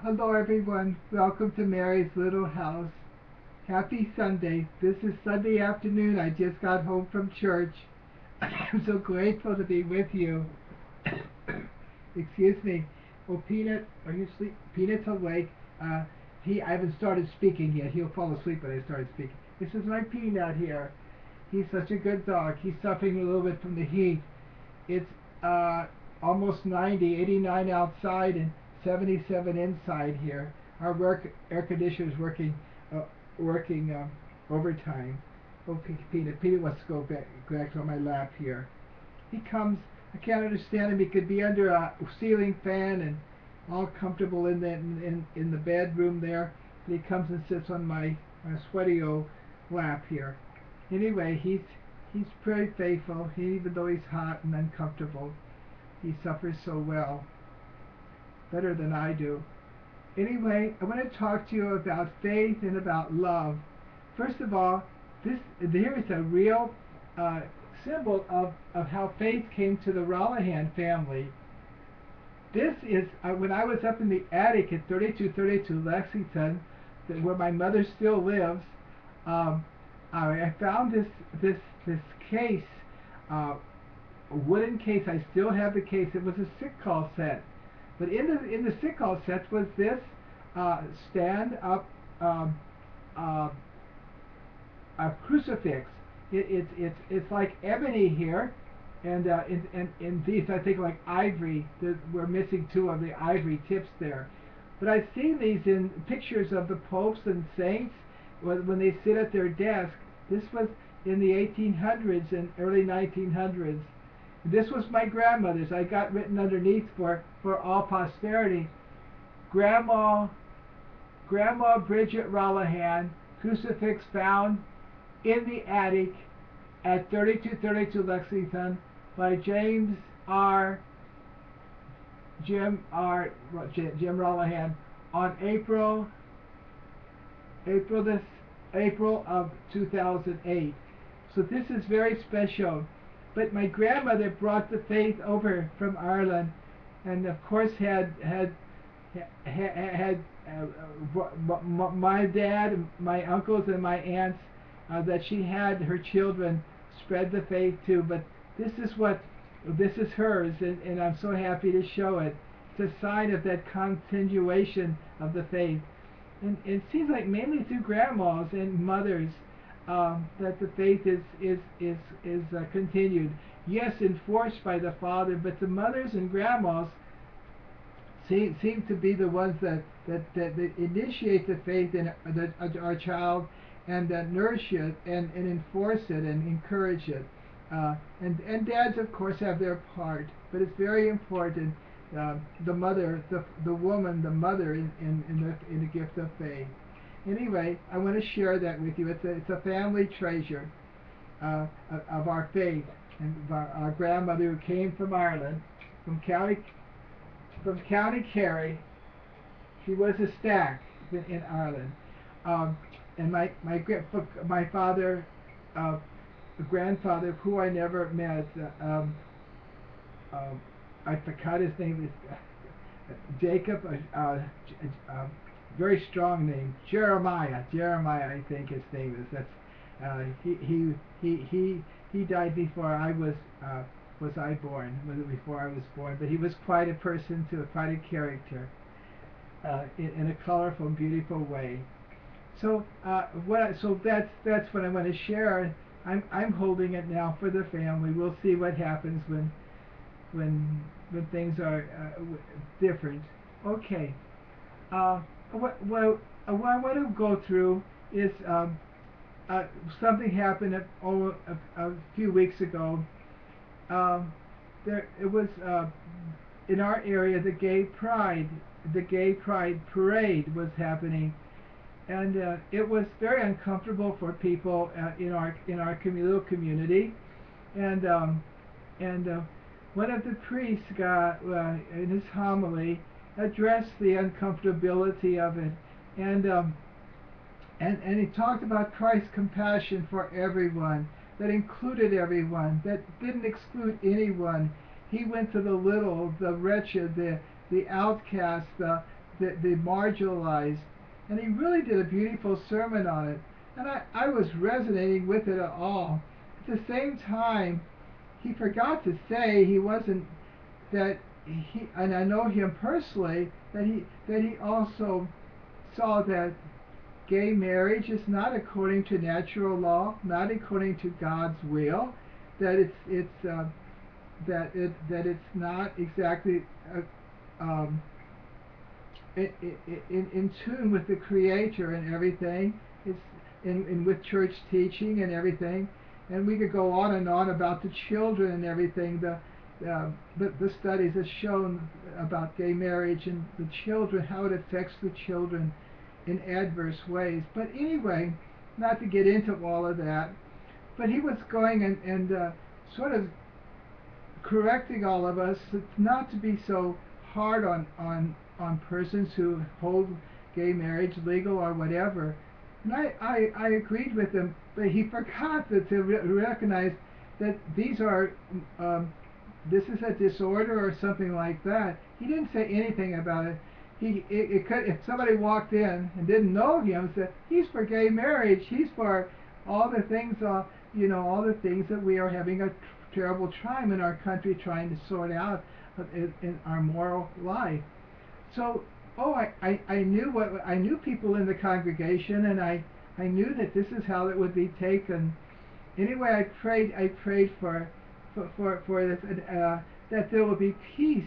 Hello everyone, welcome to Mary's Little House. Happy Sunday. This is Sunday afternoon. I just got home from church. I'm so grateful to be with you. Excuse me. Well, Peanut, are you asleep? Peanut's awake. I haven't started speaking yet. He'll fall asleep when I start speaking. This is my Peanut here. He's such a good dog. He's suffering a little bit from the heat. It's almost 90, 89 outside and 77 inside here. Our air conditioner is working overtime. Oh, Peter wants to go back on my lap here. He comes. I can't understand him. He could be under a ceiling fan and all comfortable in the bedroom there. But he comes and sits on my sweaty old lap here. Anyway, he's very faithful. Even though he's hot and uncomfortable, he suffers so well, better than I do. Anyway, I want to talk to you about faith and about love. First of all, here is a real symbol of how faith came to the Rallihan family. This is when I was up in the attic at 3232 Lexington, where my mother still lives. I found this case, a wooden case. I still have the case. It was a sick call set, but in the sick call set was this stand up a crucifix. It's like ebony here, and in these I think like ivory. We're missing two of the ivory tips there, but I've seen these in pictures of the popes and saints when they sit at their desk. This was in the 1800s and early 1900s. This was my grandmother's. I got written underneath for all posterity. Grandma Bridget Rallihan, crucifix found in the attic at 3232 Lexington by Jim Rallihan on April of 2008. So this is very special. But my grandmother brought the faith over from Ireland, and of course had my dad, my uncles, and my aunts that she had her children spread the faith to. But this is hers, and I'm so happy to show it. It's a sign of that continuation of the faith, and it seems like mainly through grandmas and mothers that the faith is continued. Yes, enforced by the father, but the mothers and grandmas seem to be the ones that initiate the faith in our child, and nourish it and enforce it and encourage it. And dads, of course, have their part, but it's very important. The mother, the woman, the mother in the gift of faith. Anyway, I want to share that with you. It's a family treasure of our faith, and our grandmother who came from Ireland, from County Kerry. She was a stack in Ireland, and my father, grandfather, who I never met. I forgot his name. Is Jacob. Very strong name, Jeremiah, I think his name is. That's he died before I was born, before I was born. But he was quite a person too, quite a character, in a colorful, beautiful way. So so that's what I want to share. I'm holding it now for the family. We'll see what happens when things are different. Okay. What I want to go through is something happened a few weeks ago. It was in our area. The gay pride parade was happening, and it was very uncomfortable for people in our little community. And one of the priests got in his homily addressed the uncomfortability of it, and he talked about Christ's compassion for everyone, that included everyone, that didn't exclude anyone. He went to the little, the wretched, the outcast, the marginalized. And he really did a beautiful sermon on it. And I was resonating with it at all. At the same time, he forgot to say he wasn't, that he, and I know him personally, that he also saw that gay marriage is not according to natural law, not according to God's will, that it's not exactly in tune with the Creator and everything. It's in with church teaching and everything, and we could go on and on about the children and everything. The studies have shown about gay marriage and the children, how it affects the children in adverse ways. But anyway, not to get into all of that, but he was going and sort of correcting all of us not to be so hard on persons who hold gay marriage legal or whatever. And I agreed with him, but he forgot to recognize that these are this is a disorder or something like that. He didn't say anything about it. It could, if somebody walked in and didn't know him, said he's for gay marriage, he's for all the things, all the things that we are having a terrible time in our country trying to sort out in our moral life. So, I knew people in the congregation, and I knew that this is how it would be taken. Anyway, I prayed for this, that there will be peace.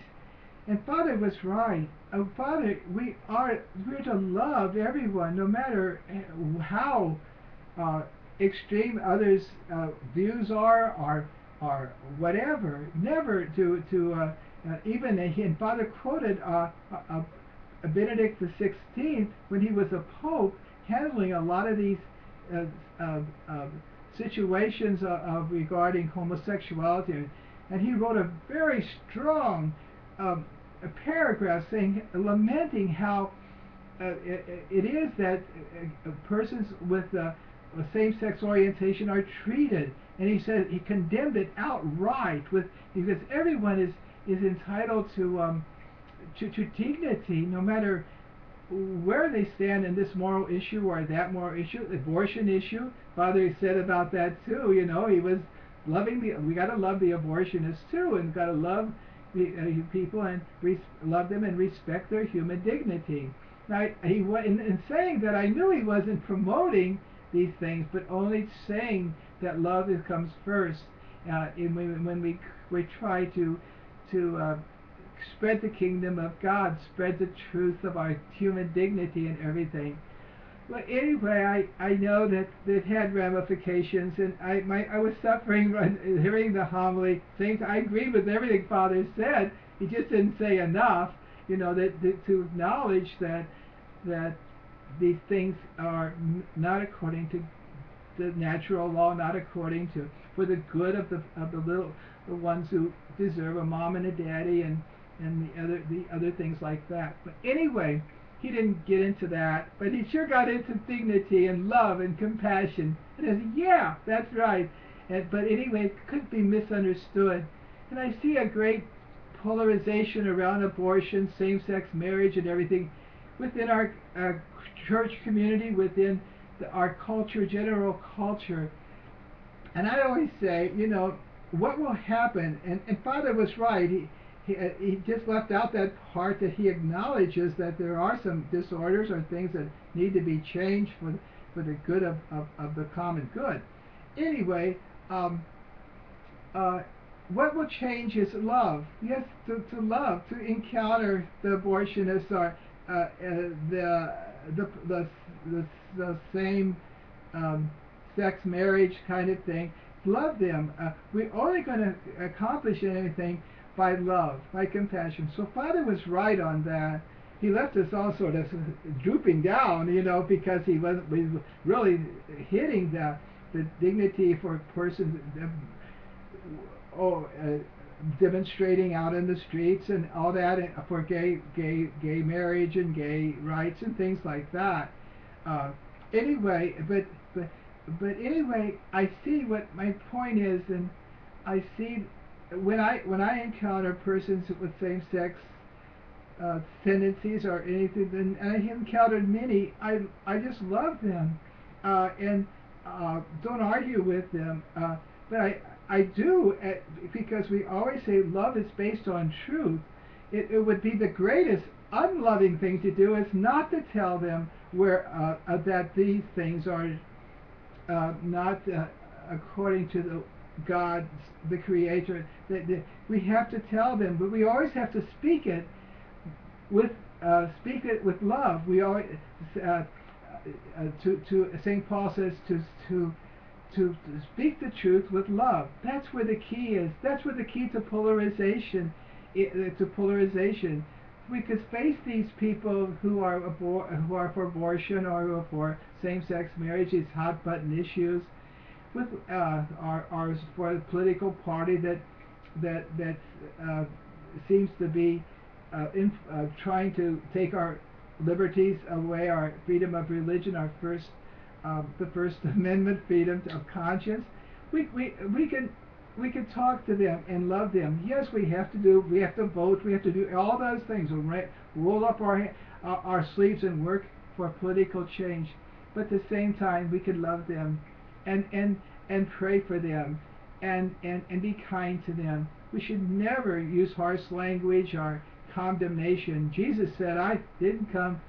And Father was right. Father, we're to love everyone, no matter how extreme others' views are, or whatever. Never to even, and Father quoted Benedict XVI when he was a pope, handling a lot of these situations regarding homosexuality, and he wrote a very strong paragraph lamenting how it is that persons with a same-sex orientation are treated, and he said he condemned it outright because everyone is entitled to dignity, no matter where they stand in this moral issue or that moral issue. The abortion issue, Father said about that too. He was loving we got to love the abortionists too, and got to love the people and love them and respect their human dignity. Now, in saying that, I knew he wasn't promoting these things, but only saying that love comes first. When we try to spread the kingdom of God, spread the truth of our human dignity and everything. Well, anyway, I know that it had ramifications, and I was suffering hearing the homily. I agree with everything Father said. He just didn't say enough, that to acknowledge that these things are not according to the natural law, not according to for the good of the ones who deserve a mom and a daddy and the other things like that. But anyway, he didn't get into that, but he sure got into dignity and love and compassion. And I said, yeah, that's right. But anyway, it couldn't be misunderstood. And I see a great polarization around abortion, same-sex marriage, and everything within our church community, within our culture, general culture. And I always say, what will happen? And Father was right. He just left out that part that he acknowledges that there are some disorders or things that need to be changed for the good of the common good. Anyway, what will change is love. Yes, to love, to encounter the abortionists or the same sex marriage kind of thing. Love them. We're only going to accomplish anything by love, by compassion. So Father was right on that. He left us all sort of drooping down, because he was really hitting the dignity for persons, demonstrating out in the streets and all that for gay marriage and gay rights and things like that. Anyway, but anyway, I see what my point is, and I see when I encounter persons with same-sex tendencies or anything, and I encountered many. I just love them, and don't argue with them. But I do, because we always say love is based on truth. It would be the greatest unloving thing to do is not to tell them that these things are not according to God, the Creator. We have to tell them, but we always have to with speak it with love. We always to St. Paul says to speak the truth with love. That's where the key is. That's where the key to polarization. We could face these people who are for abortion or who are for same-sex marriage, these hot button issues, with are for the political party that seems to be trying to take our liberties away, our freedom of religion, the First Amendment freedom of conscience. We can talk to them and love them. Yes, we have to vote, we have to do all those things. We'll roll up our sleeves and work for political change. But at the same time, we can love them and pray for them and be kind to them. We should never use harsh language or condemnation. Jesus said, I didn't come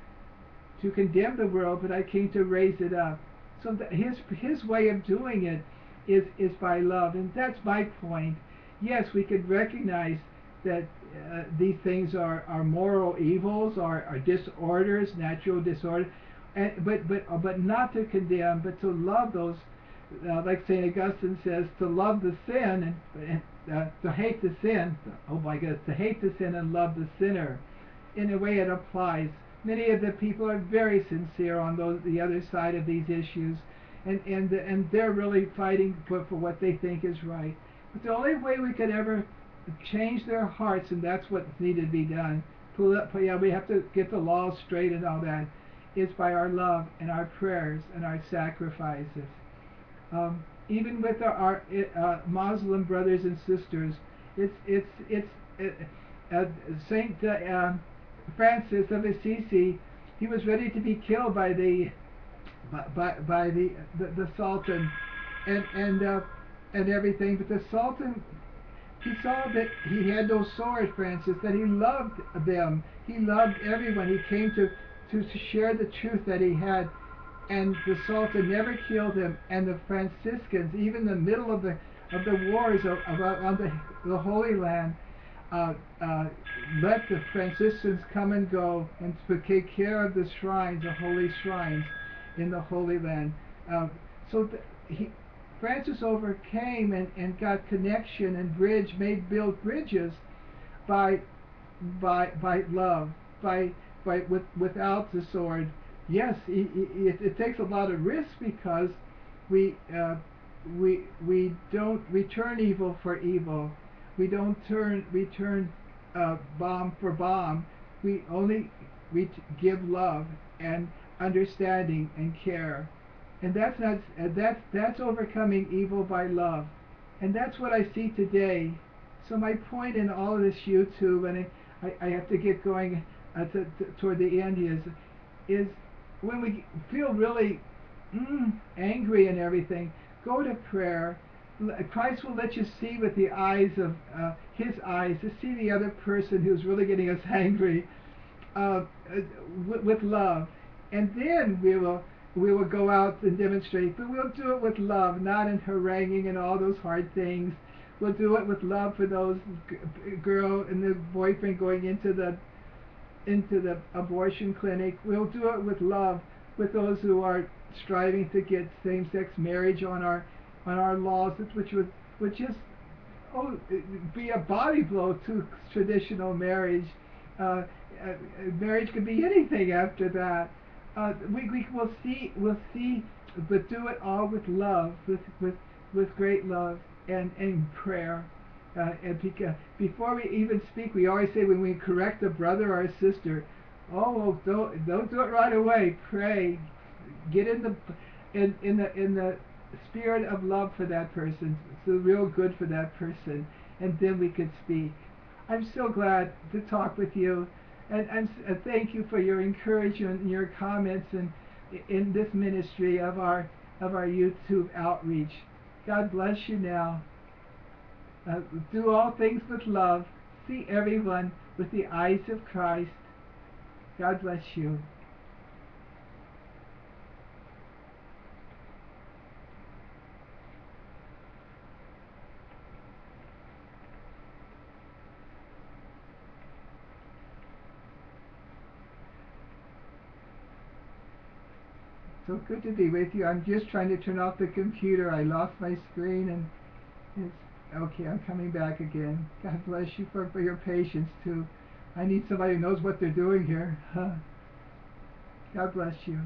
to condemn the world, but I came to raise it up. So his way of doing it is by love, and that's my point. Yes, we could recognize that these things are moral evils, are disorders, natural disorders, but not to condemn, but to love those. Like St. Augustine says, to love the sin and to hate the sin. Oh my goodness, to hate the sin and love the sinner. In a way, it applies. Many of the people are very sincere on the other side of these issues, and they're really fighting for what they think is right. But the only way we could ever change their hearts, and that's what's needed to be done. We have to get the laws straight and all that, is by our love and our prayers and our sacrifices. Even with our Muslim brothers and sisters, Saint Francis of Assisi, he was ready to be killed by the Sultan and everything, but the Sultan, he saw that he had no sword, Francis, that he loved them. He loved everyone. He came to share the truth that he had. And the Sultan never killed him, and the Franciscans, even in the middle of the wars on the Holy Land, let the Franciscans come and go and to take care of the shrines, the holy shrines in the Holy Land. Francis overcame and got connection and built bridges by love, without the sword. Yes, it takes a lot of risk, because we don't return evil for evil. We don't return bomb for bomb. We give love and understanding and care, and that's overcoming evil by love, and that's what I see today. So my point in all of this YouTube, and I have to get going toward the end, is when we feel really angry and everything, go to prayer. Christ will let you see with the eyes of his eyes, to see the other person who's really getting us angry with love. And then we will go out and demonstrate, but we'll do it with love, not in haranguing and all those hard things. We'll do it with love for those girl and the boyfriend going into the abortion clinic. We'll do it with love with those who are striving to get same-sex marriage on our laws, which would just be a body blow to traditional marriage. Marriage could be anything after that. We'll see, but do it all with love, with great love and prayer. And before we even speak, we always say, when we correct a brother or a sister, don't do it right away. Pray, get in the spirit of love for that person, so real good for that person, and then we could speak. I'm so glad to talk with you, And thank you for your encouragement and your comments in this ministry of our YouTube outreach. God bless you now. Do all things with love. See everyone with the eyes of Christ. God bless you. So good to be with you. I'm just trying to turn off the computer. I lost my screen and it's okay. I'm coming back again. God bless you for your patience too. I need somebody who knows what they're doing here. God bless you.